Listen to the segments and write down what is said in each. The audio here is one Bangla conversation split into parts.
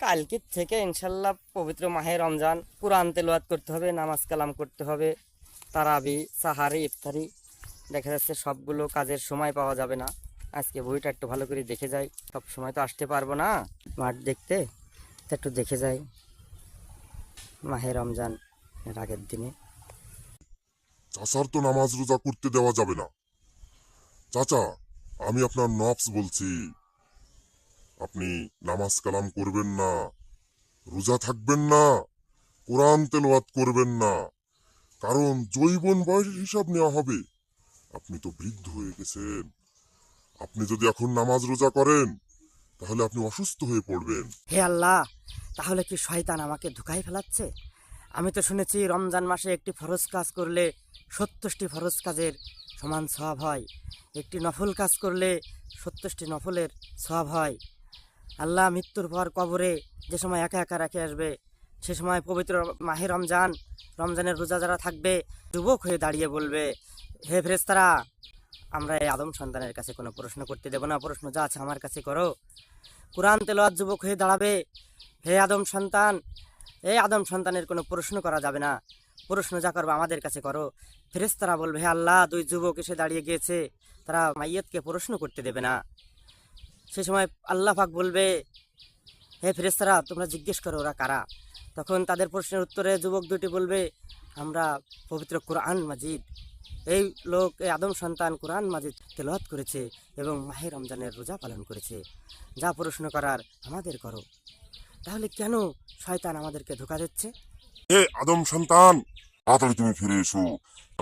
কালকের থেকে ইনশাল্লাহ পবিত্র মাহে রমজান, কোরআন তেলাওয়াত করতে হবে, নামাজ কালাম করতে হবে, তারাবি, সাহারি, ইফতারি। দেখা যাচ্ছে সবগুলো কাজের সময় পাওয়া যাবে না। আজকে বইটা একটু ভালো করে দেখে যাই, সব সময় তো আসতে পারবো না মাঠ দেখতে, তো একটু দেখে যাই মাহে রমজান এর আগের দিনে। চাচার তো নামাজ রোজা করতে দেওয়া যাবে না। চাচা, আমি আপনার নফস বলছি, আপনি নামাজ কালাম করবেন না, রোজা থাকবেন না, কোরআন তেলাওয়াত করবেন না, কারণ যৌবন বয়সের হিসাব নেওয়া হবে। আপনি তো বৃদ্ধ হয়ে গেছেন। আপনি যদি এখন নামাজ রোজা করেন তাহলে আপনি অসুস্থ হয়ে পড়বেন। হে আল্লাহ, তাহলে কি শয়তান আমাকে ধোঁকায় ফেলাচ্ছে? আমি তো শুনেছি রমজান মাসে একটি ফরজ কাজ করলে 70টি ফরজ কাজের সমান সওয়াব হয়, একটি নফল কাজ করলে 70টি নফলের সওয়াব হয়। আল্লাহ মৃত্যুর পর কবরে যে সময় একা একা রেখে আসবে, সে সময় পবিত্র মাহে রমজান, রমজানের রোজা যারা থাকবে যুবক হয়ে দাঁড়িয়ে বলবে, হে ফেরেশতারা, আমরা এই আদম সন্তানের কাছে কোনো প্রশ্ন করতে দেব না, প্রশ্ন যা আছে আমার কাছে করো। কোরআন তেলাওয়াত যুবক হয়ে দাঁড়াবে, হে আদম সন্তান, এই আদম সন্তানের কোনো প্রশ্ন করা যাবে না, প্রশ্ন যা করবে আমাদের কাছে করো। ফেরেশতারা বলবে, হে আল্লাহ, দুই যুবক এসে দাঁড়িয়ে গিয়েছে, তারা মাইয়াতকে প্রশ্ন করতে দেবে না। সে সময় আল্লাহ পাক বলবে, হে ফেরেশতারা, তোমরা জিজ্ঞেস করো ওরা কারা। তখন তাদের প্রশ্নের উত্তরে যুবক দুটি বলবে, আমরা পবিত্র কোরআন মাজিদ, এই লোক, এই আদম সন্তান কোরআন মাজিদ তেলাওয়াত করেছে এবং মাহে রমজানের রোজা পালন করেছে, যা প্রশ্ন করার আমাদের করো। তাহলে কেন শয়তান আমাদেরকে ধোঁকা দিচ্ছে? হে আদম সন্তান, তাড়াতাড়ি তুমি ফিরে এসো।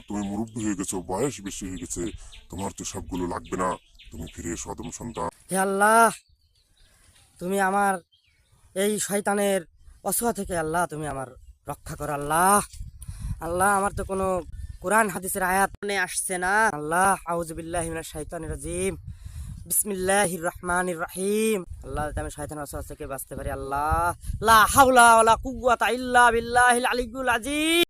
তুমি মুরব্বী হয়ে গেছো, বয়স বেশি হয়ে গেছে, তোমার তো সবগুলো লাগবে না। তুমি ফিরে এসো আদম সন্তান। হে আল্লাহ, তুমি আমার এই শয়তানের অসুয়া থেকে আল্লাহ তুমি আমার রক্ষা করো। আল্লাহ, আল্লাহ, আমার তো কোনো কোরআন হাদিসের আয়াত মনে আসছে না। আল্লাহ, আউযু বিল্লাহি মিনাশ শাইতানির রাজিম, বিসমিল্লাহির রহমানির রহিম। আল্লাহ, যাতে আমি শয়তানের ওয়াসওয়াসা থেকে বাঁচতে পারি। আল্লাহ, লা হাওলা ওয়ালা কুওয়াতা ইল্লা বিল্লাহিল আলিয়্যুল আযীম।